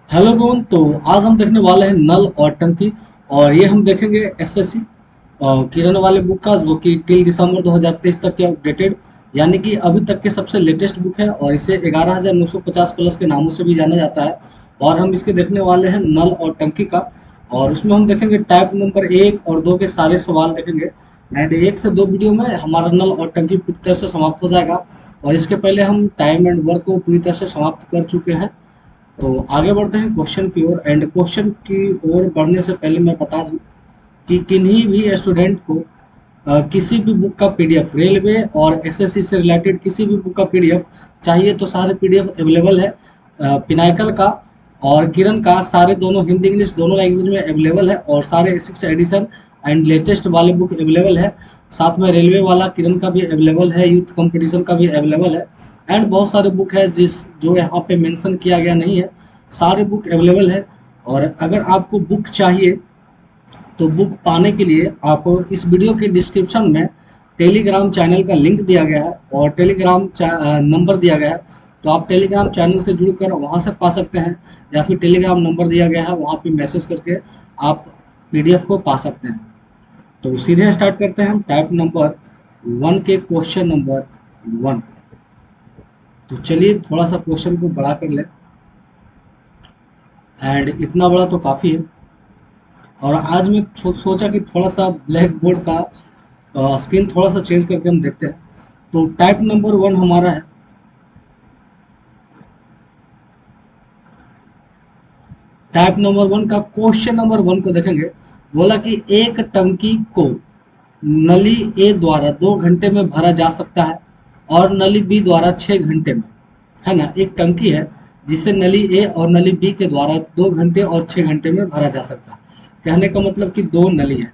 Hello everyone. तो आज हम देखने वाले हैं नल और टंकी। और ये हम देखेंगे एसएससी किरण वाले बुक का, जो कि टिल दिसंबर 2023 तक के अपडेटेड, यानी कि अभी तक के सबसे लेटेस्ट बुक है। और इसे 11,950 प्लस के नामों से भी जाना जाता है। और हम इसके देखने वाले हैं नल और टंकी का। और उसमें हम देखेंगे टाइप नंबर 1 और 2 के सारे सवाल देखेंगे। एंड 1 से 2 वीडियो में हमारा नल और टंकी पूरी तरह से समाप्त हो जाएगा। और इसके पहले हम टाइम एंड वर्क को पूरी तरह से समाप्त कर चुके हैं। तो आगे बढ़ते हैं क्वेश्चन की ओर। एंड क्वेश्चन की ओर बढ़ने से पहले मैं बता दूं कि किन्हीं भी स्टूडेंट को किसी भी बुक का पीडीएफ, रेलवे और एसएससी से रिलेटेड किसी भी बुक का पीडीएफ चाहिए तो सारे पीडीएफ अवेलेबल है। पिनाकल का और किरण का सारे दोनों हिंदी इंग्लिश दोनों लैंग्वेज में अवेलेबल है। और सारे 6 एडिशन एंड लेटेस्ट वाले बुक अवेलेबल है। साथ में रेलवे वाला किरण का भी अवेलेबल है, यूथ कंपटीशन का भी अवेलेबल है। एंड बहुत सारे बुक है जो यहाँ पे मेंशन किया गया नहीं है, सारे बुक अवेलेबल है। और अगर आपको बुक चाहिए तो बुक पाने के लिए आप इस वीडियो के डिस्क्रिप्शन में टेलीग्राम चैनल का लिंक दिया गया है और टेलीग्राम नंबर दिया गया है। तो आप टेलीग्राम चैनल से जुड़कर वहाँ से पा सकते हैं, या फिर टेलीग्राम नंबर दिया गया है वहाँ पे मैसेज करके आप पीडीएफ को पा सकते हैं। तो सीधे स्टार्ट करते हैं हम टाइप नंबर 1 के क्वेश्चन नंबर 1। तो चलिए थोड़ा सा क्वेश्चन को बड़ा कर लें। एंड इतना बड़ा तो काफ़ी है। और आज मैं सोचा कि थोड़ा सा ब्लैक बोर्ड का स्क्रीन थोड़ा सा चेंज करके हम देखते हैं। तो टाइप नंबर 1 हमारा है। टाइप नंबर 1 का क्वेश्चन नंबर 1 को देखेंगे। बोला कि एक टंकी को नली ए द्वारा 2 घंटे में भरा जा सकता है और नली बी द्वारा 6 घंटे में, है ना। एक टंकी है जिसे नली ए और नली बी के द्वारा 2 घंटे और 6 घंटे में भरा जा सकता है। कहने का मतलब कि दो नली है।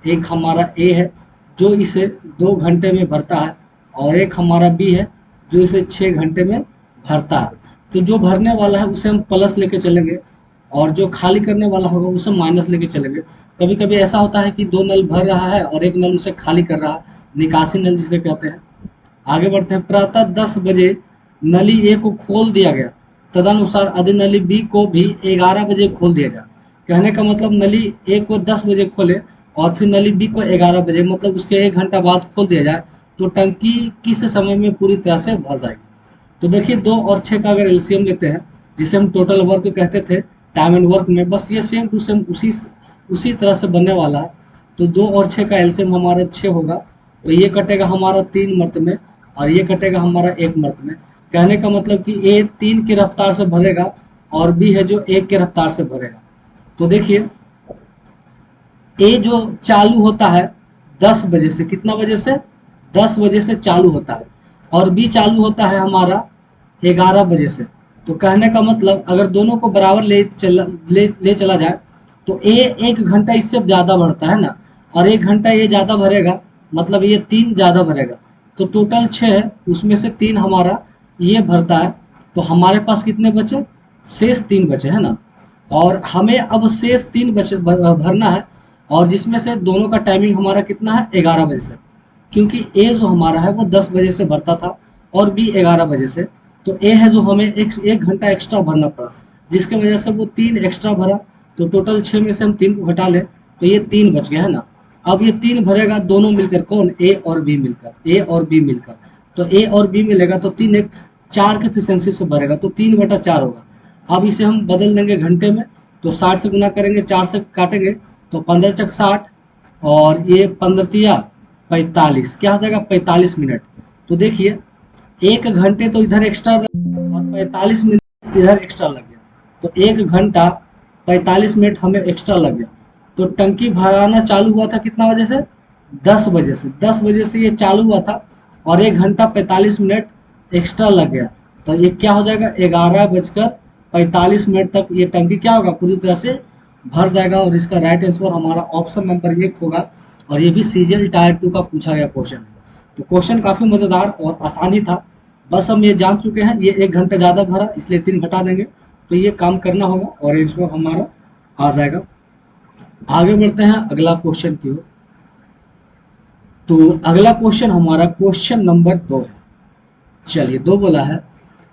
एक हमारा ए है जो इसे 2 घंटे में भरता है, और एक हमारा बी है जो इसे 6 घंटे में भरता है। तो जो भरने वाला है उसे हम प्लस लेके चलेंगे, और जो खाली करने वाला होगा उसे माइनस लेके चलेंगे। कभी कभी ऐसा होता है कि दो नल भर रहा है और एक नल उसे खाली कर रहा है, निकासी नल जिसे कहते हैं। आगे बढ़ते हैं। प्रातः 10 बजे नली ए को खोल दिया गया, तदनुसार यदि नली बी को भी 11 बजे खोल दिया जाए। कहने का मतलब नली ए को 10 बजे खोले और फिर नली बी को 11 बजे, मतलब उसके 1 घंटा बाद खोल दिया जाए, तो टंकी किस समय में पूरी तरह से भर जाएगी। तो देखिए 2 और 6 का अगर एलसीएम लेते हैं, जिसे हम टोटल वर्क कहते थे टाइम एंड वर्क में, बस ये सेम टू सेम उसी तरह से बनने वाला है। तो 2 और 6 का एलसीएम हमारा 6 होगा। तो ये कटेगा हमारा 3 मर्त में, और ये कटेगा हमारा 1 मर्त में। कहने का मतलब कि ए 3 की रफ्तार से भरेगा और बी है जो 1 के रफ्तार से भरेगा। तो देखिए ए जो चालू होता है 10 बजे से, कितना बजे से, 10 बजे से चालू होता है, और बी चालू होता है हमारा 11 बजे से। तो कहने का मतलब अगर दोनों को बराबर ले चला जाए तो ए 1 घंटा इससे ज़्यादा भरता है ना, और 1 घंटा ये ज़्यादा भरेगा, मतलब ये 3 ज़्यादा भरेगा। तो टोटल 6 है, उसमें से 3 हमारा ये भरता है। तो हमारे पास कितने बचे, शेष 3 बचे, है ना। और हमें अब शेष 3 बचे भरना है, और जिसमें से दोनों का टाइमिंग हमारा कितना है, 11 बजे से। क्योंकि ए जो हमारा है वो 10 बजे से भरता था और बी 11 बजे से। तो ए है जो हमें 1 घंटा एक्स्ट्रा भरना पड़ा, जिसके वजह से वो 3 एक्स्ट्रा भरा। तो टोटल 6 में से हम 3 को घटा लें तो ये 3 बच गया, है ना। अब ये 3 भरेगा दोनों मिलकर, कौन, ए और बी मिलकर, ए और बी मिलकर। तो ए और बी मिलेगा तो 3 एक 4 के एफिशिएंसी से भरेगा, तो 3/4 होगा। अब इसे हम बदल देंगे घंटे में। तो 60 से गुना करेंगे, 4 से काटेंगे तो 15×6 = 60, और ये 15×3 = 45, क्या हो जाएगा, 45 मिनट। तो देखिए 1 घंटे तो इधर एक्स्ट्रा और 45 मिनट इधर एक्स्ट्रा लग गया। तो 1 घंटा 45 मिनट हमें एक्स्ट्रा लग गया। तो टंकी भराना चालू हुआ था कितना बजे से, 10 बजे से। 10 बजे से ये चालू हुआ था, और 1 घंटा 45 मिनट एक्स्ट्रा लग गया। तो ये क्या हो जाएगा, 11:45 तक ये टंकी क्या होगा, पूरी तरह से भर जाएगा। और इसका राइट आंसर हमारा ऑप्शन नंबर 1 होगा। और ये भी सीजीएल टायर 2 का पूछा गया क्वेश्चन है। तो क्वेश्चन काफ़ी मज़ेदार और आसानी था। बस हम ये जान चुके हैं ये 1 घंटा ज़्यादा भरा, इसलिए 3 घटा देंगे। तो ये काम करना होगा और आंसर हमारा आ जाएगा। आगे बढ़ते हैं अगला क्वेश्चन की ओर। तो अगला क्वेश्चन हमारा क्वेश्चन नंबर 2 है। चलिए 2 बोला है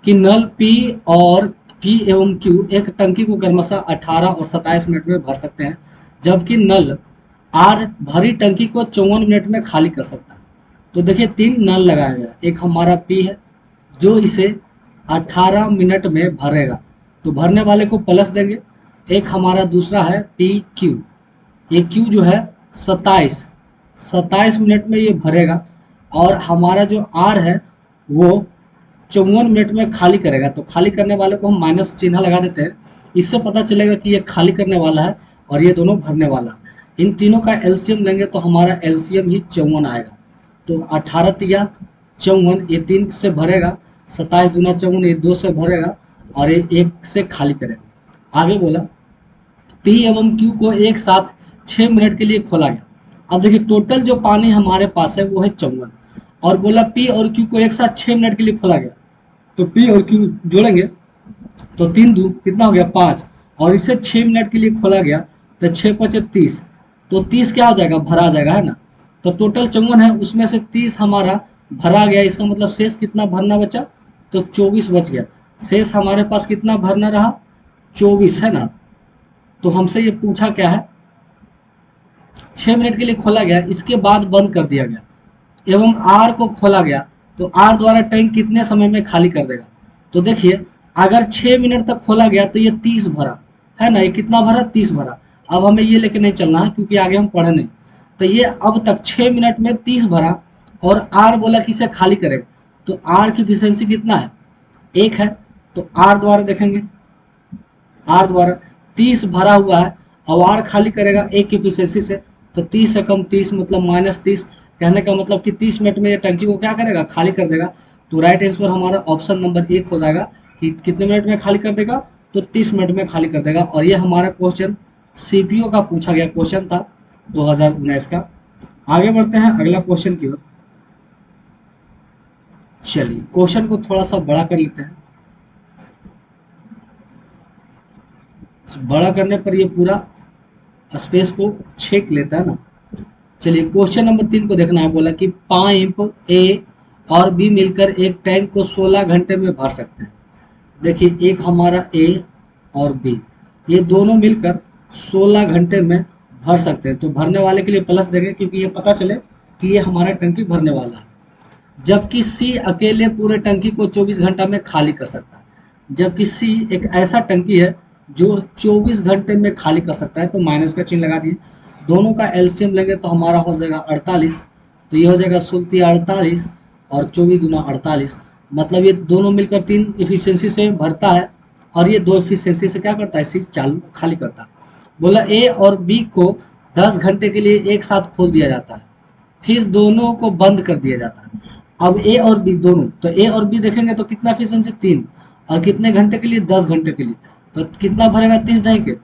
कि नल पी और पी एवं क्यू एक टंकी को क्रमशः 18 और 27 मिनट में भर सकते हैं, जबकि नल आर भरी टंकी को 54 मिनट में खाली कर सकता है। तो देखिए 3 नल लगाया गया, एक हमारा पी है जो इसे 18 मिनट में भरेगा, तो भरने वाले को प्लस देंगे। एक हमारा दूसरा है पी क्यू, ये क्यू जो है 27 मिनट में ये भरेगा, और हमारा जो आर है वो 54 मिनट में खाली करेगा। तो खाली करने वाले को हम माइनस चिन्ह लगा देते हैं, इससे पता चलेगा कि ये खाली करने वाला है और ये दोनों भरने वाला है। इन तीनों का एलसीएम लेंगे तो हमारा एलसीएम ही 54 आएगा। तो 18 तिया 54, ये 3 से भरेगा, 27 दूना 54, ये 2 से भरेगा और ये 1 से खाली करेगा। आगे बोला पी एवं क्यू को एक साथ 6 मिनट के लिए खोला गया। अब देखिए टोटल जो पानी हमारे पास है वो है 54, और बोला पी और क्यू को एक साथ 6 मिनट के लिए खोला गया। तो पी और क्यू जोड़ेंगे तो 3 दू कितना हो गया 5, और इसे 6 मिनट के लिए खोला गया, तो 6 5 30, तो 30 क्या हो जाएगा भरा जाएगा, है ना। तो टोटल 54 है, उसमें से 30 हमारा भरा गया, इसका मतलब शेष कितना भरना बचा, तो 24 बच गया। शेष हमारे पास कितना भरना रहा, 24, है ना। तो हमसे ये पूछा क्या है, 6 मिनट के लिए खोला गया, इसके बाद बंद कर दिया गया, एवं आर को खोला गया, तो आर द्वारा टैंक कितने समय में खाली कर देगा। तो देखिए अगर 6 मिनट तक खोला गया तो ये 30 भरा, है ना, ये कितना भरा 30 भरा। अब हमें ये लेके नहीं चलना है क्योंकि आगे हम पढ़े नहीं। तो ये अब तक 6 मिनट में 30 भरा, और आर बोला कि इसे खाली करेगा, तो आर की इफिशिएंसी कितना है 1 है, तो आर द्वारा देखेंगे, आर द्वारा 30 भरा हुआ है, अब आर खाली करेगा 1 की इफिशिएंसी से, तो 30 से कम 30 मतलब -30, कहने का मतलब कि 30 मिनट में ये टंकी को क्या करेगा खाली कर देगा। तो राइट आंसर हमारा ऑप्शन नंबर 1 हो जाएगा कि कितने मिनट में खाली कर देगा, तो 30 मिनट में खाली कर देगा। और ये हमारा क्वेश्चन सीपीओ का पूछा गया क्वेश्चन था 2019 का। आगे बढ़ते हैं अगला क्वेश्चन की ओर। चलिए क्वेश्चन को थोड़ा सा बड़ा कर लेते हैं, बड़ा करने पर ये पूरा स्पेस को छेक लेता है ना। चलिए क्वेश्चन नंबर 3 को देखना है। बोला कि पाइप ए और बी मिलकर एक टैंक को 16 घंटे में भर सकते हैं। देखिए एक हमारा ए और बी, ये दोनों मिलकर 16 घंटे में भर सकते हैं, तो भरने वाले के लिए प्लस देंगे क्योंकि ये पता चले कि ये हमारा टंकी भरने वाला है। जबकि सी अकेले पूरे टंकी को 24 घंटा में खाली कर सकता है, जबकि सी एक ऐसा टंकी है जो 24 घंटे में खाली कर सकता है, तो माइनस का चिन्ह लगा दिए। दोनों का एलसीएम लेंगे तो हमारा हो जाएगा 48, तो ये हो जाएगा 16 48 और 24 दूना 48, मतलब ये दोनों मिलकर 3 एफिशिएंसी से भरता है और ये 2 एफिशिएंसी से क्या करता है, सी चालू खाली करता है। बोला ए और बी को 10 घंटे के लिए एक साथ खोल दिया जाता है, फिर दोनों को बंद कर दिया जाता है। अब ए और बी दोनों, तो ए और बी देखेंगे तो कितना एफिशिएंसी 3, और कितने घंटे के लिए 10 घंटे के लिए, तो कितना भरेगा 30 देंगे,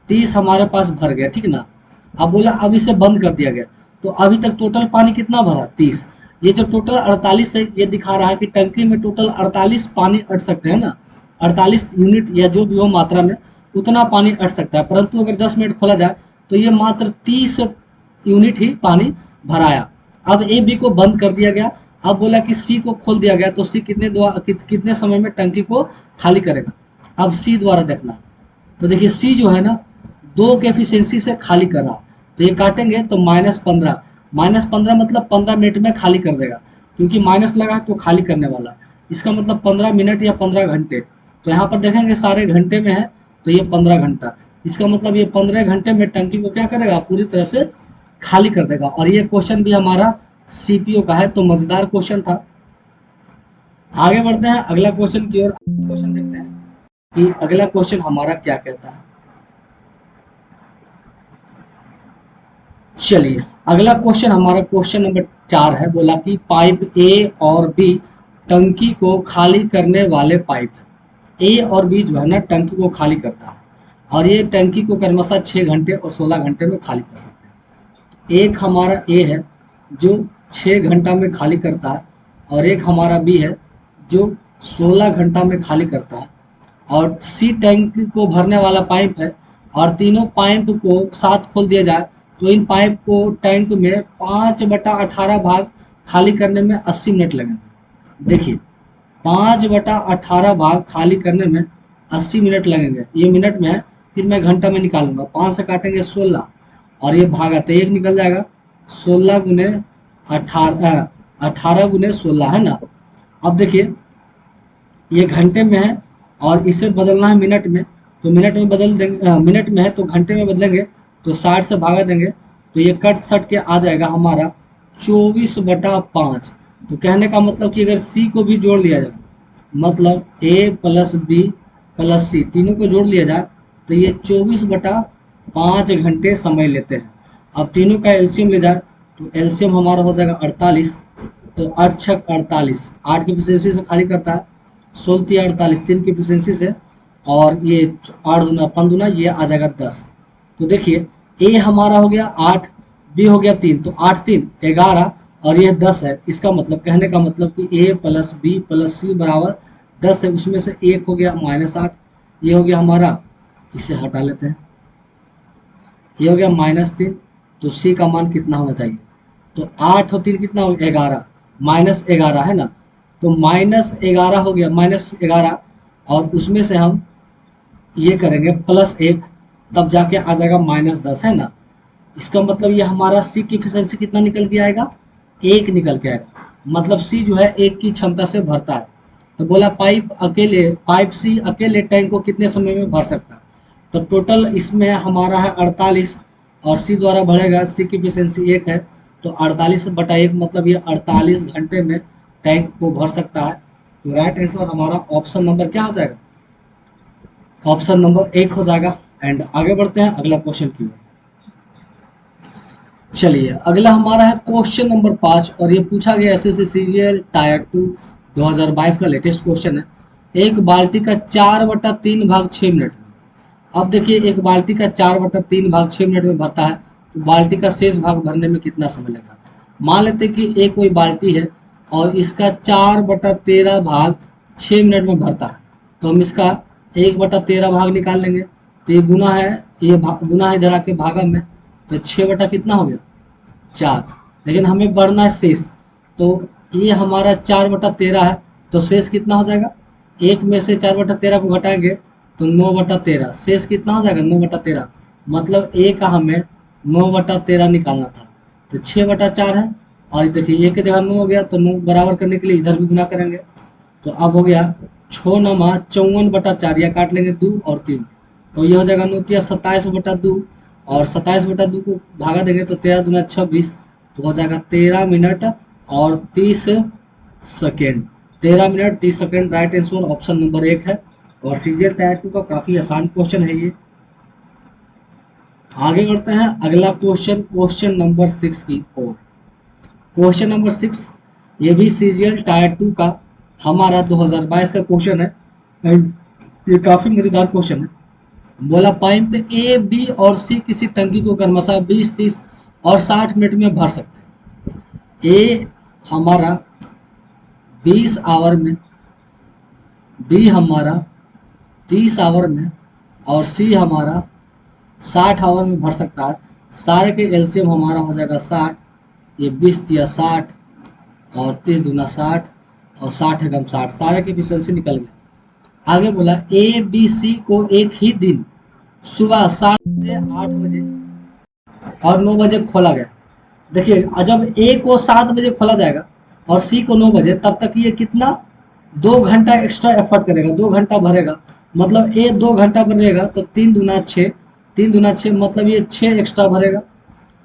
30 हमारे पास भर गया, ठीक ना। अब बोला अब इसे बंद कर दिया गया, तो अभी तक टोटल पानी कितना भरा 30, ये जो टोटल 48 है ये दिखा रहा है कि टंकी में टोटल 48 पानी अट सकते हैं ना, 48 यूनिट या जो भी हो मात्रा में उतना पानी अट सकता है। परंतु अगर 10 मिनट खोला जाए तो ये मात्र 30 यूनिट ही पानी भराया। अब ए बी को बंद कर दिया गया, अब बोला कि सी को खोल दिया गया, तो सी कितने समय में टंकी को खाली करेगा। अब सी द्वारा देखना, तो देखिए सी जो है ना 2 के एफिशिएंसी से खाली कर रहा, तो ये काटेंगे तो -15 मतलब 15 मिनट में खाली कर देगा, क्योंकि माइनस लगा है तो खाली करने वाला, इसका मतलब 15 मिनट या 15 घंटे। तो यहाँ पर देखेंगे सारे घंटे में है, तो ये 15 घंटा, इसका मतलब ये 15 घंटे में टंकी को क्या करेगा पूरी तरह से खाली कर देगा। और ये क्वेश्चन भी हमारा सीपीओ का है, तो मजेदार क्वेश्चन था। आगे बढ़ते हैं अगला क्वेश्चन की ओर। क्वेश्चन देखते हैं कि अगला क्वेश्चन हमारा क्या कहता है। चलिए अगला क्वेश्चन हमारा क्वेश्चन नंबर 4 है। बोला कि पाइप ए और बी टंकी को खाली करने वाले पाइप है। ए और बी जो है ना टंकी को खाली करता है, और ये टंकी को क्रमशः 6 घंटे और 16 घंटे में खाली कर सकते हैं। एक हमारा ए है जो 6 घंटा में खाली करता है, और एक हमारा बी है जो 16 घंटा में खाली करता है, और सी टैंक को भरने वाला पाइप है, और तीनों पाइप को साथ खोल दिया जाए तो इन पाइप को टैंक में 5/18 भाग खाली करने में 80 मिनट लगेंगे। देखिए 5/18 भाग खाली करने में 80 मिनट लगेंगे, ये मिनट में है, फिर मैं घंटा में निकालूंगा, 5 से काटेंगे 16 और ये भागा तो 1 निकल जाएगा, 16 गुने 18, 18 गुने 16 है ना। अब देखिए ये घंटे में है और इसे बदलना है मिनट में, तो मिनट में बदल देंगे, मिनट में है तो घंटे में बदलेंगे, तो 60 से भागा देंगे तो ये कट सट के आ जाएगा हमारा 24/5। तो कहने का मतलब कि अगर सी को भी जोड़ लिया जाए, मतलब ए प्लस बी प्लस सी तीनों को जोड़ लिया जाए, तो ये 24/5 घंटे समय लेते हैं। अब तीनों का एलसीएम ले जाए तो एलसीएम हमारा हो जाएगा 48, तो 8 छक 48, 8 की एफिशिएंसी से खाली करता है, 16 तिया 48, 3 की एफिशिएंसी से, और ये 8 दूना 5 दूना ये आ जाएगा 10। तो देखिए ए हमारा हो गया 8, बी हो गया 3, तो 8 3 11 और ये 10 है। इसका मतलब कहने का मतलब कि ए प्लस बी प्लस सी बराबर 10 है, उसमें से एक हो गया -8, ये हो गया हमारा, इसे हटा लेते हैं, ये हो गया -3, तो सी का मान कितना होना चाहिए, तो 8 और 3 कितना हो गया 11, -11 है ना, तो -11 हो गया, -11 और उसमें से हम ये करेंगे +1, तब जाके आ जाएगा -10 है ना। इसका मतलब ये हमारा सी की एफिशिएंसी कितना निकल के आएगा, 1 निकल के आएगा, मतलब सी जो है 1 की क्षमता से भरता है। तो बोला पाइप सी अकेले टैंक को कितने समय में भर सकता है, तो टोटल इसमें हमारा है 48 और सी द्वारा भरेगा, सी की एफिशिएंसी 1 है, तो 48/1 मतलब ये 48 घंटे में टैंक को भर सकता है। तो राइट आंसर हमारा ऑप्शन नंबर क्या हो जाएगा, ऑप्शन नंबर 1 हो जाएगा। एंड आगे बढ़ते हैं अगला क्वेश्चन की ओर। चलिए अगला हमारा है क्वेश्चन नंबर 5 और ये पूछा गया एसएससी सीजीएल टायर 2 2022 का लेटेस्ट क्वेश्चन है। एक बाल्टी का 4/3 भाग 6 मिनट में, अब देखिए एक बाल्टी का 4/3 भाग 6 मिनट में भरता है, तो बाल्टी का शेष भाग भरने में कितना समय लगेगा। मान लेते हैं कि एक कोई बाल्टी है और इसका 4/13 भाग 6 मिनट में भरता है, तो हम इसका 1/13 भाग निकाल लेंगे, तो ये गुना है, ये गुना है इधर आके भागा में, तो 6 बटा कितना हो गया 4, लेकिन हमें बढ़ना है शेष, तो ये हमारा 4/13 है, तो शेष कितना हो जाएगा, एक में से 4/13 को घटाएंगे तो 9/13, शेष कितना हो जाएगा 9/13, मतलब ए का हमें 9/13 निकालना था, तो 6/4 है, और देखिए एक की जगह 9 हो गया, तो 9 बराबर करने के लिए इधर भी गुना करेंगे, तो अब हो गया 6 9 54/4, या काट लेंगे 2 और 3, तो ये हो जाएगा 9 तिया 27/2, और 27/2 को भागा देंगे तो 13 दूना 26, तो हो जाएगा 13 मिनट और 30 second, 13 minute 30 second. Right answer option number 1 है, और सीजीएल टायर 2 का काफी आसान क्वेश्चन है ये। आगे बढ़ते हैं अगला क्वेश्चन, क्वेश्चन नंबर 6 की ओर। क्वेश्चन नंबर 6 ये भी सीजीएल टायर 2 का हमारा 2022 का क्वेश्चन है, एंड ये काफी मजेदार क्वेश्चन है। बोला पाइप ए बी और सी किसी टंकी को क्रमशः 20 30 और 60 मिनट में भर सकते हैं। ए हमारा 20 आवर में, बी हमारा 30 आवर में और सी हमारा 60 आवर में भर सकता है। सारे के एलसीएम हमारा हो जाएगा 60, ये 20 दिया 60 और 30 दूना 60 और 60 एकम 60, सारे की एफिशिएंसी निकल गया। आगे बोला ए बी सी को एक ही दिन सुबह 7 बजे 8 बजे और 9 बजे खोला गया। देखिए जब ए को 7 बजे खोला जाएगा और सी को 9 बजे, तब तक ये कितना 2 घंटा एक्स्ट्रा एफर्ट करेगा, 2 घंटा भरेगा, मतलब ए 2 घंटा भरेगा, तो 3 दूना 6, 3 दूना 6 मतलब ये 6 एक्स्ट्रा भरेगा।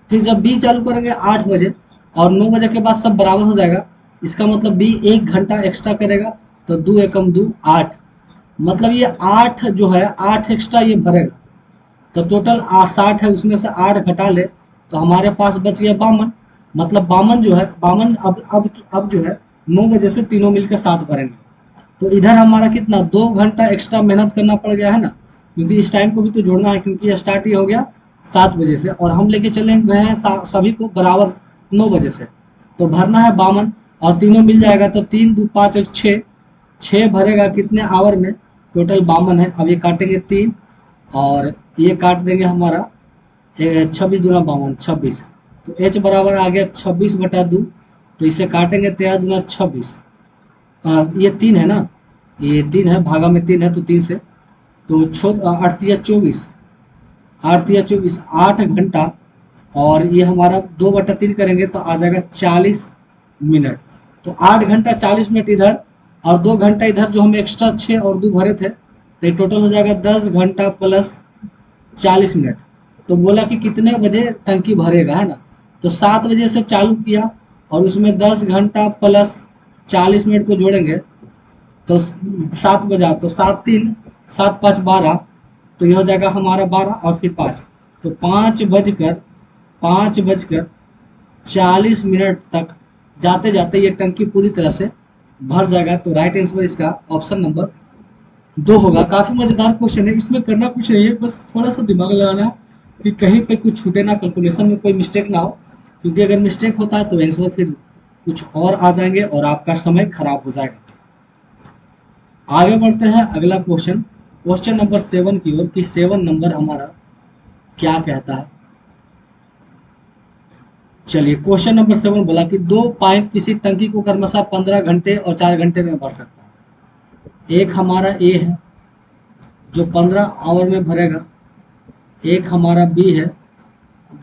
फिर जब बी चालू करेंगे 8 बजे और 9 बजे के बाद सब बराबर हो जाएगा, इसका मतलब बी 1 घंटा एक्स्ट्रा करेगा, तो 2 एकम 2 8, मतलब ये 8 जो है 8 एक्स्ट्रा ये भरेगा, तो टोटल 60 है, उसमें से 8 घटा ले तो हमारे पास बच गया 52, मतलब 52 जो है 52 अब जो है 9 बजे से तीनों मिलकर 7 भरेंगे, तो इधर हमारा कितना 2 घंटा एक्स्ट्रा मेहनत करना पड़ गया है ना, क्योंकि इस टाइम को भी तो जोड़ना है, क्योंकि स्टार्ट ये हो गया 7 बजे से और हम लेके चले रहे हैं सभी को बराबर 9 बजे से, तो भरना है 52 और तीनों मिल जाएगा, तो 3 2 5 1 6, 6 भरेगा कितने आवर में, टोटल 52 है। अब ये काटेंगे 3 और ये काट देंगे हमारा 26 दूना 52 26, तो एच बराबर आ गया 26/2, तो इसे काटेंगे 13 दूना 26, ये 3 है ना, ये 3 है, भागा में 3 है तो 3 से, तो 8 या 24 8 घंटा, और ये हमारा 2/3 करेंगे तो आ जाएगा 40 मिनट। तो 8 घंटा 40 मिनट इधर और 2 घंटा इधर, जो हम एक्स्ट्रा 6 और 2 भरे थे, तो ये टोटल हो जाएगा 10 घंटा प्लस 40 मिनट। तो बोला कि कितने बजे टंकी भरेगा, है ना। तो 7 बजे से चालू किया और उसमें 10 घंटा प्लस 40 मिनट को जोड़ेंगे तो 7 बजा, तो 7 3 7 5 12, तो यह हो जाएगा हमारा 12 और फिर 5, तो 5 बजकर तक जाते जाते ये टंकी पूरी तरह से भर जाएगा। तो राइट आंसर इसका ऑप्शन नंबर 2 होगा। काफी मजेदार क्वेश्चन है, इसमें करना कुछ नहीं है, बस थोड़ा सा दिमाग लगाना है कि कहीं पे कुछ छूटे ना, कैलकुलेशन में कोई मिस्टेक ना हो, क्योंकि अगर मिस्टेक होता है तो आंसर फिर कुछ और आ जाएंगे और आपका समय खराब हो जाएगा। आगे बढ़ते हैं अगला क्वेश्चन नंबर 7 की ओर, कि 7 नंबर हमारा क्या कहता है। चलिए, क्वेश्चन नंबर 7 बोला कि 2 पाइप किसी टंकी को क्रमशः 15 घंटे और 4 घंटे में भर सकता है। एक हमारा ए है जो 15 आवर में भरेगा, एक हमारा बी है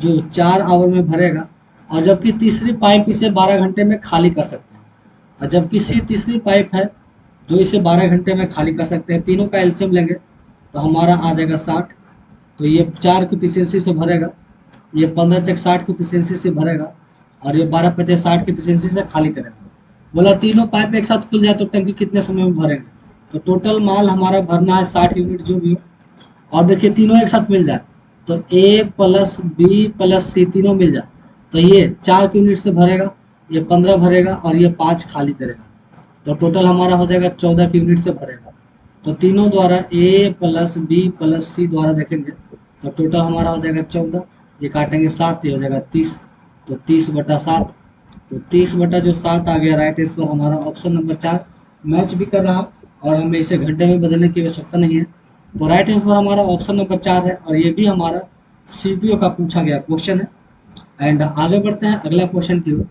जो 4 आवर में भरेगा, और जबकि तीसरी पाइप इसे 12 घंटे में खाली कर सकते हैं। और जबकि सी तीसरी पाइप है जो इसे 12 घंटे में खाली कर सकते हैं। तीनों का एलसीएम लेंगे तो हमारा आ जाएगा 60। तो ये 4 की एफिशिएंसी से भरेगा, ये 15 चक 60 की एफिशिएंसी से भरेगा, और ये 12 पचे 60 की एफिशिएंसी से खाली करेगा। बोला तीनों पाइप एक साथ खुल जाए तो टंकी कितने समय में भरेंगे। तो टोटल माल हमारा भरना है 60 यूनिट जो भी हो, और देखिए तीनों एक साथ मिल जाए तो ए प्लस बी प्लस सी तीनों मिल जाए तो ये 4 यूनिट से भरेगा, ये 15 भरेगा और ये 5 खाली करेगा। तो टोटल हमारा हो जाएगा 14 यूनिट से भरेगा। तो तीनों द्वारा ए प्लस बी प्लस सी द्वारा देखेंगे तो टोटल हमारा हो जाएगा 14, ये काटेंगे 7, ये हो जाएगा 30, तो 30/7, तो 30/7 आ गया। राइट आंसर हमारा ऑप्शन नंबर 4 मैच भी कर रहा, और हमें इसे घंटे में बदलने की आवश्यकता नहीं है। तो राइट आंसर हमारा ऑप्शन नंबर 4 है, और ये भी हमारा सीपीओ का पूछा गया क्वेश्चन है। एंड आगे बढ़ते हैं अगला क्वेश्चन की ओर।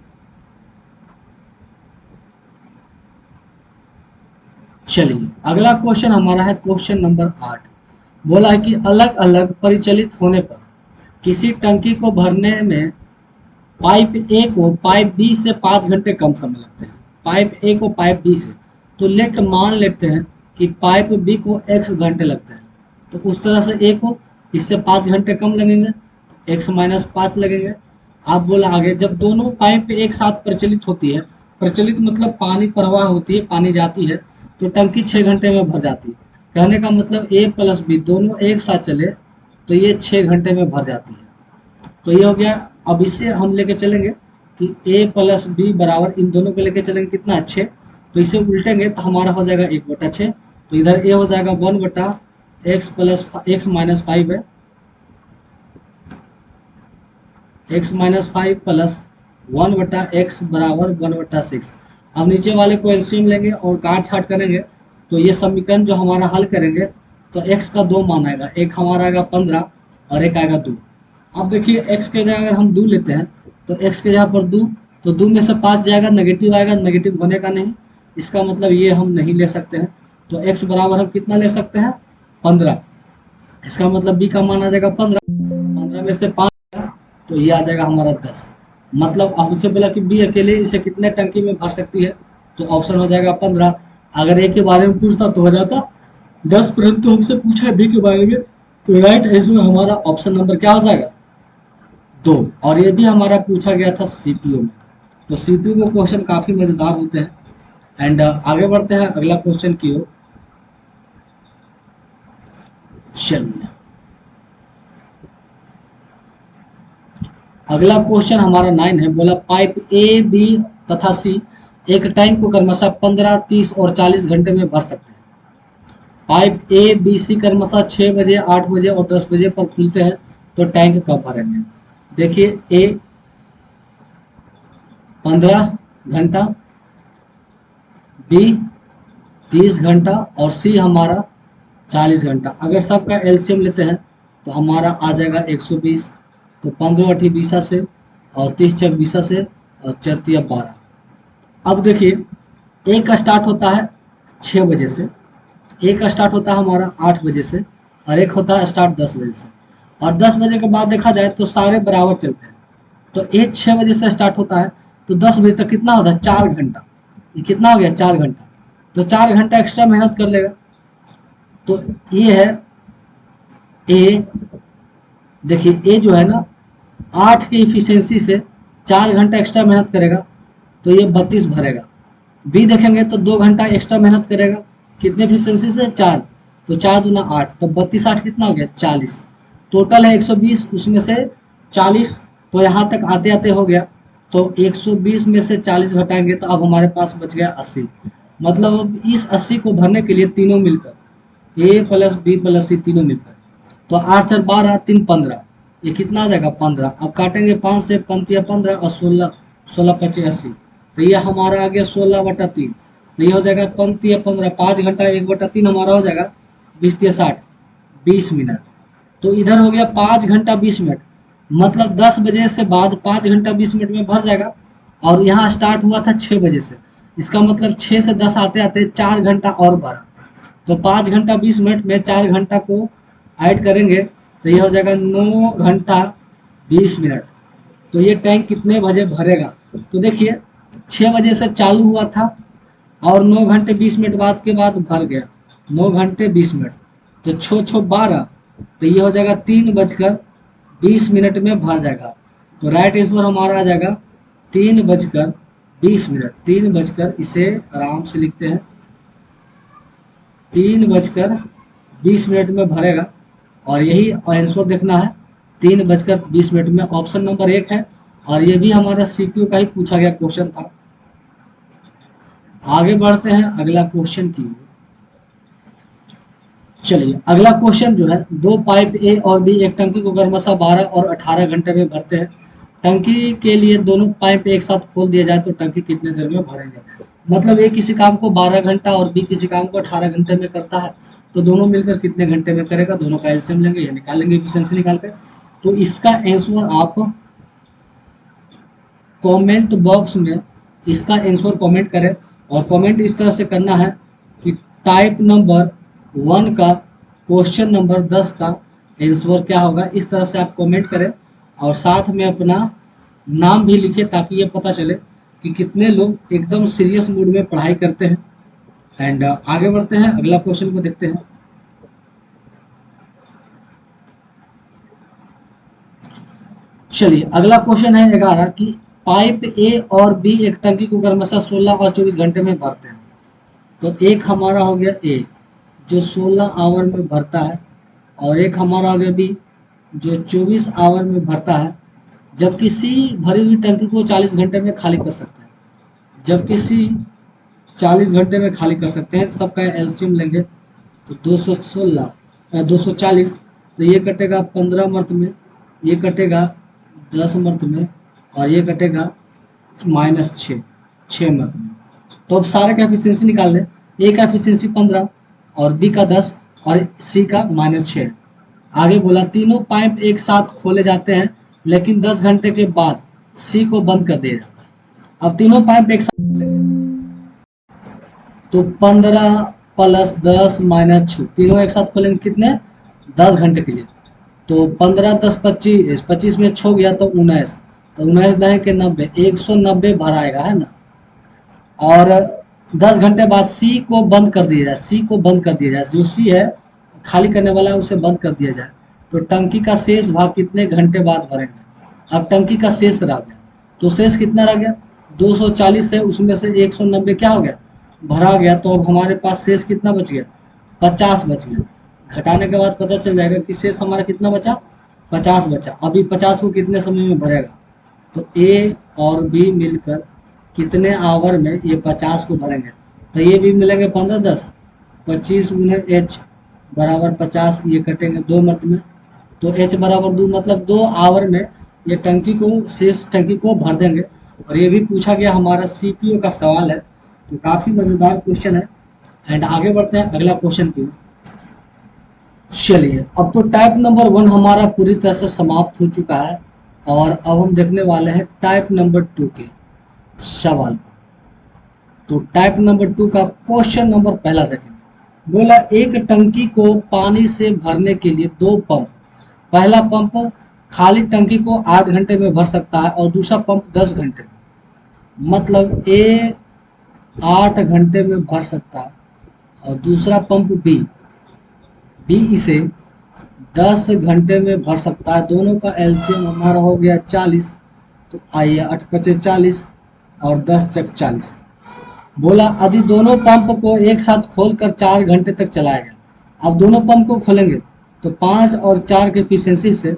चलिए, अगला क्वेश्चन हमारा है क्वेश्चन नंबर 8। बोला है कि अलग अलग परिचालित होने पर किसी टंकी को भरने में पाइप ए को पाइप बी से 5 घंटे कम समय लगते हैं। पाइप ए को पाइप बी से, तो मान लेते हैं कि पाइप बी को x घंटे लगते हैं, तो उस तरह से ए को इससे 5 घंटे कम लगेंगे, x माइनस 5 लगेंगे। आप बोला आगे, जब दोनों पाइप एक साथ प्रचलित होती है, प्रचलित मतलब पानी प्रवाह होती है, पानी जाती है, तो टंकी 6 घंटे में भर जाती है। कहने का मतलब ए प्लस बी दोनों एक साथ चले तो ये 6 घंटे में भर जाती है। तो ये हो गया। अब इससे हम लेके चलेंगे कि ए प्लस बी बराबर, इन दोनों को लेके चलेंगे कितना 6, तो इसे उल्टेंगे तो हमारा हो जाएगा 1/6। तो इधर ए हो जाएगा 1/x प्लस x माइनस 5 है, x माइनस 5 प्लस 1/x बराबर 1/6। अब नीचे वाले को एलसीएम लेंगे और काट छाट करेंगे, तो ये समीकरण जो हमारा हल करेंगे तो x का 2 मान आएगा, एक हमारा आएगा 15 और एक आएगा 2। अब देखिए x के जगह अगर हम 2 लेते हैं तो x के जगह पर 2, तो 2 में से 5 जाएगा, नेगेटिव आएगा, नेगेटिव बनेगा नहीं, इसका मतलब ये हम नहीं ले सकते हैं। तो x बराबर हम कितना ले सकते हैं 15, इसका मतलब b का मान आ जाएगा 15 में से 5, तो ये आ जाएगा हमारा 10। मतलब हमसे बोला कि बी अकेले इसे कितने टंकी में भर सकती है, तो ऑप्शन हो जाएगा 15। अगर ए के बारे में पूछता तो हो जाता 10, परंतु हमसे पूछा है बी के बारे में, तो राइट आंसर हमारा ऑप्शन नंबर क्या हो जाएगा 2। और ये भी हमारा पूछा गया था सीपीओ में। तो सीपीओ के क्वेश्चन काफी मजेदार होते हैं। एंड आगे बढ़ते हैं अगला क्वेश्चन की ओर। चलिए, अगला क्वेश्चन हमारा 9 है। बोला पाइप ए बी तथा सी एक टैंक को क्रमशः 15, 30 और 40 घंटे में भर सकते हैं। पाइप ए बी सी क्रमशः 6 बजे, 8 बजे और 10 बजे पर खुलते हैं, तो टैंक कब भरेंगे। देखिए, ए 15 घंटा, बी 30 घंटा और सी हमारा 40 घंटा। अगर सबका एलसीएम लेते हैं तो हमारा आ जाएगा 120, तो 15 8 20 से और 30 चक 20 से और 4 12। अब देखिए, ए का स्टार्ट होता है 6 बजे से, एक स्टार्ट होता है हमारा 8 बजे से और एक होता है स्टार्ट 10 बजे से। और 10 बजे के बाद देखा जाए तो सारे बराबर चलते हैं। तो एक 6 बजे से स्टार्ट होता है तो 10 बजे तक कितना होता है 4 घंटा। ये कितना हो गया 4 घंटा। तो 4 घंटा एक्स्ट्रा मेहनत कर लेगा। तो ये है ए। देखिए ए जो है ना 8 की इफिशियंसी से 4 घंटा एक्स्ट्रा मेहनत करेगा तो ये 32 भरेगा। बी देखेंगे तो 2 घंटा एक्स्ट्रा मेहनत करेगा कितने इफिशियंसी से 4। तो 4 दूना 8 तो 32 8 कितना हो गया 40। टोटल है 120 उसमें से 40। तो यहाँ तक आते आते हो गया। तो 120 में से 40 घटाएंगे तो अब हमारे पास बच गया 80। मतलब अब इस 80 को भरने के लिए तीनों मिलकर ए प्लस बी प्लस सी तीनों मिलकर तो 8 4 12 3 15 ये कितना आ जाएगा 15। अब काटेंगे 5 से 5 15 और 16 16 25 80। तो ये हमारा आ गया 16/3। तो ये हो जाएगा 5 15 5 घंटा 1/3 हमारा हो जाएगा 20 60 20 मिनट। तो इधर हो गया 5 घंटा 20 मिनट। मतलब 10 बजे से बाद 5 घंटा 20 मिनट में भर जाएगा। और यहाँ स्टार्ट हुआ था 6 बजे से। इसका मतलब 6 से 10 आते आते 4 घंटा और भरा। तो 5 घंटा 20 मिनट में 4 घंटा को ऐड करेंगे तो ये हो जाएगा 9 घंटा 20 मिनट। तो ये टैंक कितने बजे भरेगा। तो देखिए 6 बजे से चालू हुआ था और 9 घंटे 20 मिनट बाद के बाद भर गया 9 घंटे 20 मिनट। तो 6 6 12 तो ये हो जाएगा 3:20 में भर जाएगा। तो राइट आंसर हमारा आ जाएगा 3:20। 3 बजकर आराम से लिखते हैं 3:20 में भरेगा। और यही आंसर देखना है 3:20 में। ऑप्शन नंबर 1 है और ये भी हमारा सीक्यू का ही पूछा गया क्वेश्चन था। आगे बढ़ते हैं अगला क्वेश्चन की। चलिए अगला क्वेश्चन जो है दो पाइप ए और बी एक टंकी को क्रमशः 12 और 18 घंटे में भरते हैं। टंकी के लिए दोनों पाइप एक साथ खोल दिया जाए तो टंकी कितने देर में भरेंगे। मतलब ए किसी काम को 12 घंटा और बी किसी काम को 18 घंटे में करता है तो दोनों मिलकर कितने घंटे में करेगा। दोनों का एलसीएम लेंगे या निकालेंगे एफिशिएंसी निकाल कर। तो इसका आंसर आप कमेंट बॉक्स में इसका आंसर कमेंट करें। और कमेंट इस तरह से करना है कि टाइप नंबर 1 का क्वेश्चन नंबर 10 का आंसर क्या होगा। इस तरह से आप कमेंट करें और साथ में अपना नाम भी लिखें ताकि ये पता चले कि कितने लोग एकदम सीरियस मूड में पढ़ाई करते हैं। एंड आगे बढ़ते हैं अगला क्वेश्चन को देखते हैं। चलिए अगला क्वेश्चन है 11 कि पाइप ए और बी एक टंकी को क्रमशः 16 और 24 घंटे में भरते हैं। तो एक हमारा हो गया ए जो 16 आवर में भरता है और एक हमारा हो गया बी जो 24 आवर में भरता है। जबकि सी भरी हुई टंकी को 40 घंटे में खाली कर सकता है। जबकि सी 40 घंटे में खाली कर सकते हैं। सबका एलसीएम लेंगे तो 240 तो ये कटेगा 15 मर्थ में, ये कटेगा 10 मर्थ में और ये कटेगा -6 मर्थ में। तो अब सारे का एफिशिएंसी निकाल लें। ए का एफिशिएंसी 15 और बी का 10 और सी का -6। आगे बोला तीनों पाइप एक साथ खोले जाते हैं लेकिन 10 घंटे के बाद सी को बंद कर दिया जाता है। अब तीनों पाइप एक साथ खोलेंगे तो 15 + 10 - 6 तीनों एक साथ खोलेंगे कितने 10 घंटे के लिए। तो 15 10 25 25 में 6 गया तो 19 तो 19 9 के 90 190 भराएगा है ना। और 10 घंटे बाद सी को बंद कर दिया जाए। सी को बंद कर दिया जाए जो सी है खाली करने वाला है उसे बंद कर दिया जाए। तो टंकी का शेष भाग कितने घंटे बाद भरेंगे। अब टंकी का शेष रह गया तो शेष कितना रह गया 240 है उसमें से 190 क्या हो गया भरा गया। तो अब हमारे पास शेष कितना बच गया 50 बच गया। घटाने के बाद पता चल जाएगा कि शेष हमारा कितना बचा 50 बचा। अभी 50 को कितने समय में भरेगा तो ए और बी मिलकर कितने आवर में ये 50 को भरेंगे। तो ये भी मिलेंगे 15 10 25 × H बराबर 50 ये कटेंगे 2 मर्थ में। तो H बराबर 2 मतलब 2 आवर में ये टंकी को शेष टंकी को भर देंगे। और ये भी पूछा गया हमारा सीपीओ का सवाल है तो काफ़ी मज़ेदार क्वेश्चन है। एंड आगे बढ़ते हैं अगला क्वेश्चन की। चलिए अब तो टाइप नंबर 1 हमारा पूरी तरह से समाप्त हो चुका है और अब हम देखने वाले हैं टाइप नंबर 2 के सवाल। तो टाइप नंबर 2 का क्वेश्चन नंबर पहला देखेंगे। बोला एक टंकी को पानी से भरने के लिए दो पंप, पहला पंप खाली टंकी को 8 घंटे में भर सकता है और दूसरा पंप 10 घंटे में। मतलब ए 8 घंटे में भर सकता है और दूसरा पंप बी इसे 10 घंटे में भर सकता है। दोनों का एलसीएम हमारा हो गया 40। तो आइए 8×5 = 40 और 10×4 = 40। बोला यदि दोनों पंप को एक साथ खोलकर 4 घंटे तक चलाया गया। अब दोनों पंप को खोलेंगे तो 5 और 4 की एफिशिएंसी से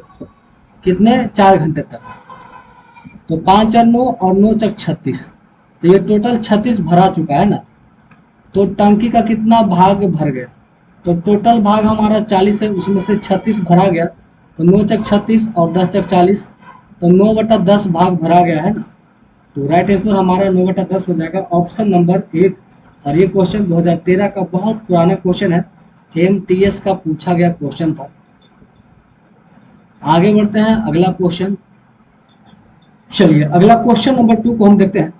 कितने 4 घंटे तक, तो 5 और 9 और 9×36, तो ये टोटल 36 भरा चुका है ना। तो टंकी का कितना भाग भर गया, तो टोटल भाग हमारा 40 है, उसमें से 36 भरा गया, तो 9×36 और 10×40, तो 9/10 भाग भरा गया है ना। तो राइट आंसर हमारा 9/10 हो जाएगा, ऑप्शन नंबर 1। और ये क्वेश्चन 2013 का बहुत पुराना क्वेश्चन है, एमटीएस का पूछा गया क्वेश्चन था। आगे बढ़ते हैं अगला क्वेश्चन। चलिए अगला क्वेश्चन नंबर 2 को हम देखते हैं।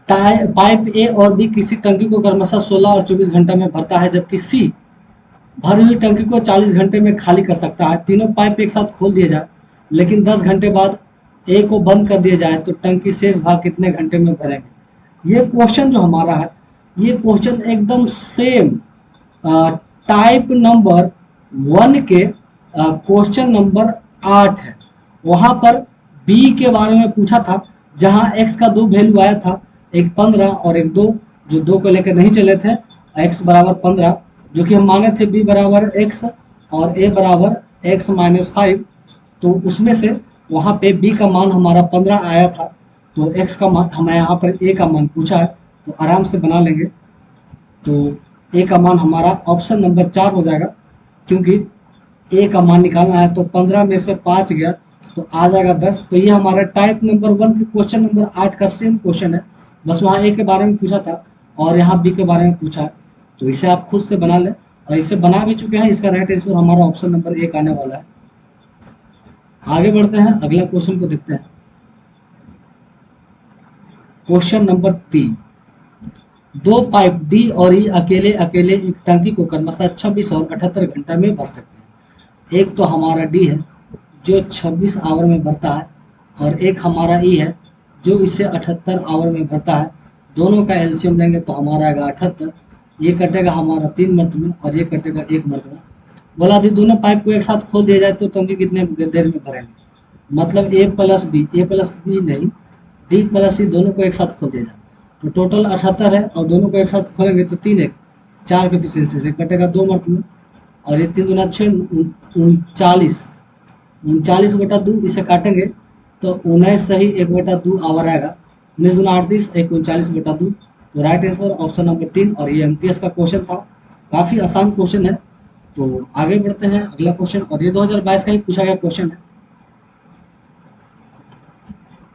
पाइप ए और बी किसी टंकी को क्रमशः 16 और 24 घंटा में भरता है, जबकि सी भरी हुई टंकी को 40 घंटे में खाली कर सकता है। तीनों पाइप एक साथ खोल दिए जाए लेकिन 10 घंटे बाद ए को बंद कर दिया जाए तो टंकी शेष भाग कितने घंटे में भरेंगे। ये क्वेश्चन जो हमारा है, ये क्वेश्चन एकदम सेम टाइप नंबर 1 के क्वेश्चन नंबर 8 है। वहाँ पर बी के बारे में पूछा था, जहाँ एक्स का 2 वैल्यू आया था, एक 15 और एक 2, जो 2 को लेकर नहीं चले थे। x बराबर 15 जो कि हम माने थे b बराबर x और a बराबर x - 5, तो उसमें से वहाँ पे b का मान हमारा 15 आया था, तो x का मान हमें यहाँ पर a का मान पूछा है, तो आराम से बना लेंगे। तो a का मान हमारा ऑप्शन नंबर 4 हो जाएगा, क्योंकि a का मान निकालना है। तो 15 में से 5 गया तो आ जाएगा 10। तो ये हमारा टाइप नंबर 1 के क्वेश्चन नंबर 8 का सेम क्वेश्चन है, बस वहाँ ए के बारे में पूछा था और यहाँ बी के बारे में पूछा है। तो इसे आप खुद से बना लें, और इसे बना भी चुके हैं। इसका राइट आंसर हमारा ऑप्शन नंबर 1 आने वाला है। आगे बढ़ते हैं, अगला क्वेश्चन को देखते हैं। क्वेश्चन नंबर 3, दो पाइप डी और ई अकेले अकेले एक टंकी को क्रमशः 26 और 78 घंटा में भर सकते हैं। एक तो हमारा डी है जो 26 आवर में भरता है, और एक हमारा ई है जो इसे 78 आवर में भरता है। दोनों का एलसीएम लेंगे तो हमारा आएगा 78। ये कटेगा हमारा 3 मर्त में और ये कटेगा 1 मर्त में। बोला यदि दोनों पाइप को एक साथ खोल दिया जाए तो टंकी कितने देर में भरेंगे। मतलब ए प्लस बी नहीं, डी प्लस सी दोनों को एक साथ खोल दिया जाए तो टोटल 78 है, और दोनों को एक साथ खोलेंगे तो 3 1 4 के एफिशिएंसी से कटेगा 2 मर्त में, और ये 3 दूना 6 39/2 इसे काटेंगे तो 19 सही 1/2 आवर आएगा। 19 दूना 38 39/2। तो राइट आंसर ऑप्शन नंबर 3। और ये एमटीएस का क्वेश्चन था, काफ़ी आसान क्वेश्चन है। तो आगे बढ़ते हैं अगला क्वेश्चन, और ये 2022 का ही पूछा गया क्वेश्चन है।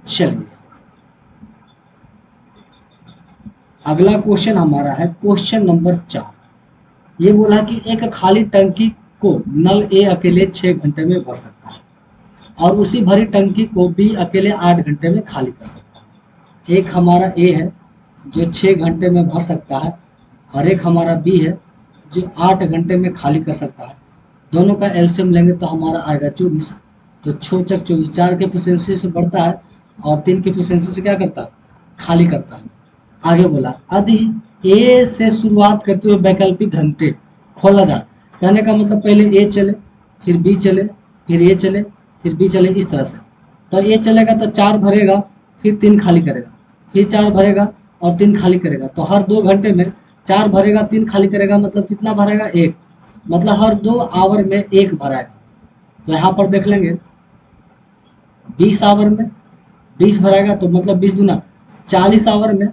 चलिए अगला क्वेश्चन हमारा है क्वेश्चन नंबर 4। ये बोला कि एक खाली टंकी को नल ए अकेले 6 घंटे में भर सकता है, और उसी भरी टंकी को बी अकेले 8 घंटे में खाली कर सकता है। एक हमारा ए है जो 6 घंटे में भर सकता है, और एक हमारा बी है जो 8 घंटे में खाली कर सकता है। दोनों का एलसीएम लेंगे तो हमारा आएगा 24। तो 6 चक 24, 4 के एफिशिएंसी से बढ़ता है और 3 के एफिशिएंसी से क्या करता है, खाली करता है। आगे बोला यदि ए से शुरुआत करते हुए वैकल्पिक घंटे खोला जाए, कहने का मतलब पहले ए चले, फिर बी चले, फिर ए चले, फिर बी चले, इस तरह से। तो ए चलेगा तो 4 भरेगा, फिर 3 खाली करेगा, फिर 4 भरेगा और 3 खाली करेगा। तो हर 2 घंटे में 4 भरेगा 3 खाली करेगा, मतलब कितना भरेगा 1, मतलब हर 2 आवर में 1 भराएगा। तो यहाँ पर देख लेंगे 20 आवर में 20 भराएगा, तो मतलब 20 दूना 40 आवर में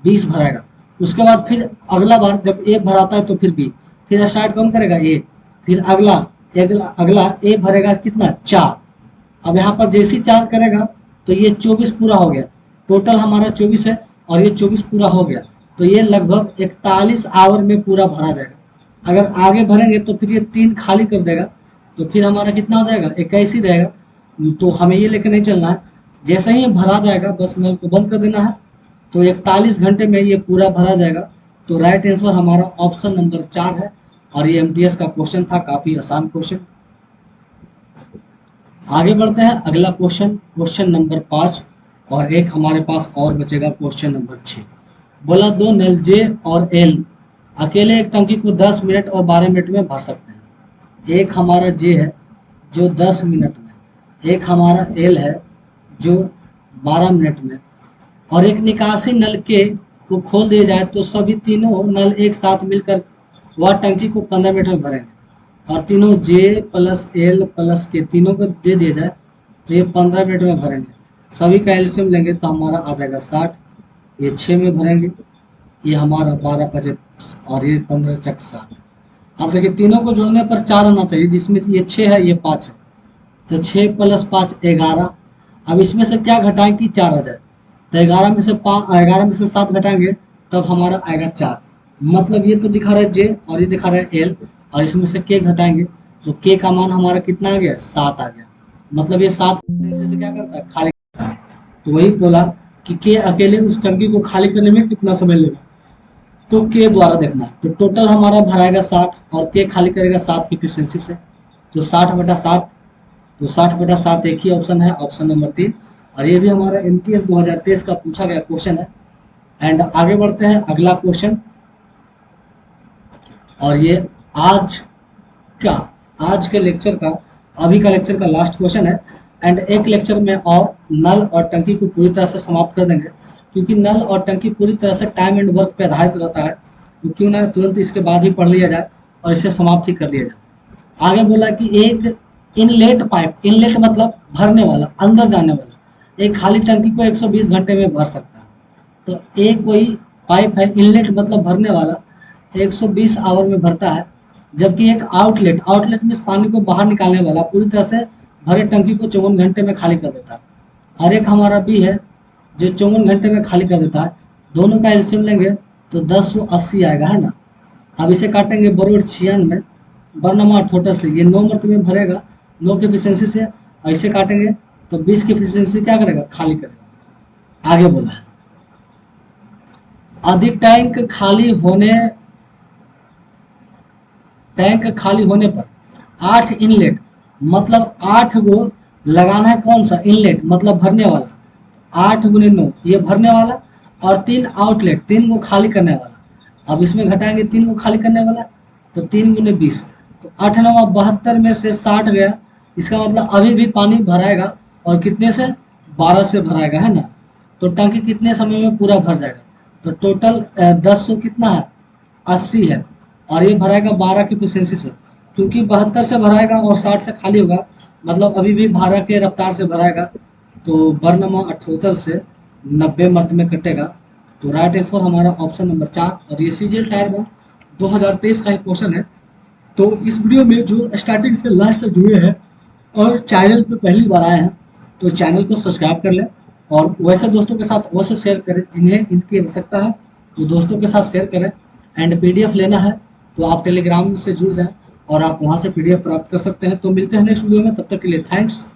20 भराएगा। उसके बाद फिर अगला बार जब ए भराता है तो फिर बी, फिर स्टार्ट कौन करेगा ए, फिर अगला ए भरेगा कितना 4। अब यहाँ पर जैसे ही 4 करेगा तो ये 24 पूरा हो गया, टोटल हमारा 24 है और ये 24 पूरा हो गया, तो ये लगभग 41 आवर में पूरा भरा जाएगा। अगर आगे भरेंगे तो फिर ये 3 खाली कर देगा, तो फिर हमारा कितना हो जाएगा 21 ही रहेगा। तो हमें ये लेकर नहीं चलना है, जैसे ही भरा जाएगा बस नल को बंद कर देना है, तो 41 घंटे में ये पूरा भरा जाएगा। तो राइट आंसर हमारा ऑप्शन नंबर 4 है और ये एमटीएस का क्वेश्चन था, काफी आसान क्वेश्चन। आगे बढ़ते हैं अगला क्वेश्चन, क्वेश्चन नंबर 5, और एक हमारे पास और बचेगा क्वेश्चन नंबर 6। बोला दो नल जे और एल अकेले एक टंकी को 10 मिनट और 12 मिनट में भर सकते हैं। एक हमारा जे है जो 10 मिनट में, एक हमारा एल है जो 12 मिनट में, और एक निकासी नल के को खोल दिया जाए तो सभी तीनों नल एक साथ मिलकर वह टंकी को 15 मिनट में भरेंगे। और तीनों जे प्लस एल प्लस के तीनों को दे दिया जाए तो ये 15 मिनट में भरेंगे। सभी का एलसीएम लेंगे तो हमारा आ जाएगा 60। ये 6 में भरेंगे, ये हमारा 12 पचे और ये 15 चक 60। अब देखिए तीनों को जोड़ने पर 4 आना चाहिए, जिसमें ये 6 है ये 5 है, तो 6 प्लस 5 11। अब इसमें से क्या घटाएं कि 4 आ जाए, तो 11 में से 7 घटाएंगे तब हमारा आएगा 4। मतलब ये तो दिखा रहा है जे और ये दिखा रहा है एल, और इसमें से के घटाएंगे तो के का मान हमारा कितना आ गया, 7 आ गया। मतलब ये 7 इसी से क्या करता है, खाली करता है। तो वही बोला कि के अकेले उस टंकी को खाली करने में कितना समय लेगा, तो के द्वारा देखना है। तो टोटल हमारा भराएगा 60 और के खाली करेगा 7 की एफिशिएंसी से, तो 60/7। तो 60/7 एक ही ऑप्शन है, ऑप्शन नंबर 3। और ये भी हमारा एमटीएस 2023 का पूछा गया क्वेश्चन है। एंड आगे बढ़ते हैं अगला क्वेश्चन, और ये आज का आज के लेक्चर का अभी का लेक्चर का लास्ट क्वेश्चन है। एंड एक लेक्चर में और नल और टंकी को पूरी तरह से समाप्त कर देंगे, क्योंकि नल और टंकी पूरी तरह से टाइम एंड वर्क पे आधारित रहता है, तो क्यों ना तुरंत इसके बाद ही पढ़ लिया जाए और इसे समाप्त ही कर लिया जाए। आगे बोला कि एक इनलेट पाइप, इनलेट मतलब भरने वाला, अंदर जाने वाला, एक खाली टंकी को 120 घंटे में भर सकता है। तो एक कोई पाइप है, इनलेट मतलब भरने वाला, 120 आवर में भरता है। जबकि एक आउटलेट, आउटलेट में पानी को बाहर निकालने वाला, पूरी तरह से भरे टंकी को 54 घंटे में खाली कर देता है। और एक हमारा बी है जो 54 घंटे में खाली कर देता है। दोनों का एलसीएम लेंगे तो 1080 आएगा, है ना। अब इसे काटेंगे बरोबर 96, बरनमा 48 से, ये 9 मर्त में भरेगा 9 की एफिशिएंसी से, और इसे काटेंगे तो 20 की एफिशिएंसी क्या करेगा, खाली करेगा। आगे बोला है अधिक टैंक खाली होने पर 8 इनलेट मतलब 8 गो लगाना है, कौन सा, इनलेट मतलब भरने वाला, 8 गुने 9 ये भरने वाला, और 3 आउटलेट 3 को खाली करने वाला। अब इसमें घटाएंगे 3 को खाली करने वाला, तो 3 गुने 20, तो 8 9 72 में से 60 गया। इसका मतलब अभी भी पानी भराएगा, और कितने से, 12 से भराएगा, है ना। तो टंकी कितने समय में पूरा भर जाएगा, तो टोटल 10 कितना है, 80 है, और ये भराएगा 12 की एफिशिएंसी से। क्योंकि 72 से भराएगा और 60 से खाली होगा, मतलब अभी भी 12 के रफ्तार से भराएगा, तो बरनमा 78 से 90 मर्त में कटेगा। तो राइट आंसर हमारा ऑप्शन नंबर 4। और ये सीजीएल टायर 1 2023 का ही क्वेश्चन है। तो इस वीडियो में जो स्टार्टिंग से लास्ट तक जुड़े हैं और चैनल पे पहली बार आए हैं, तो चैनल को सब्सक्राइब कर लें, और वैसे दोस्तों के साथ वैसे शेयर करें जिन्हें इनकी आवश्यकता है, तो दोस्तों के साथ शेयर करें। एंड पीडीएफ लेना है तो आप टेलीग्राम से जुड़ जाएं और आप वहां से पीडीएफ प्राप्त कर सकते हैं। तो मिलते हैं नेक्स्ट वीडियो में, तब तक के लिए थैंक्स।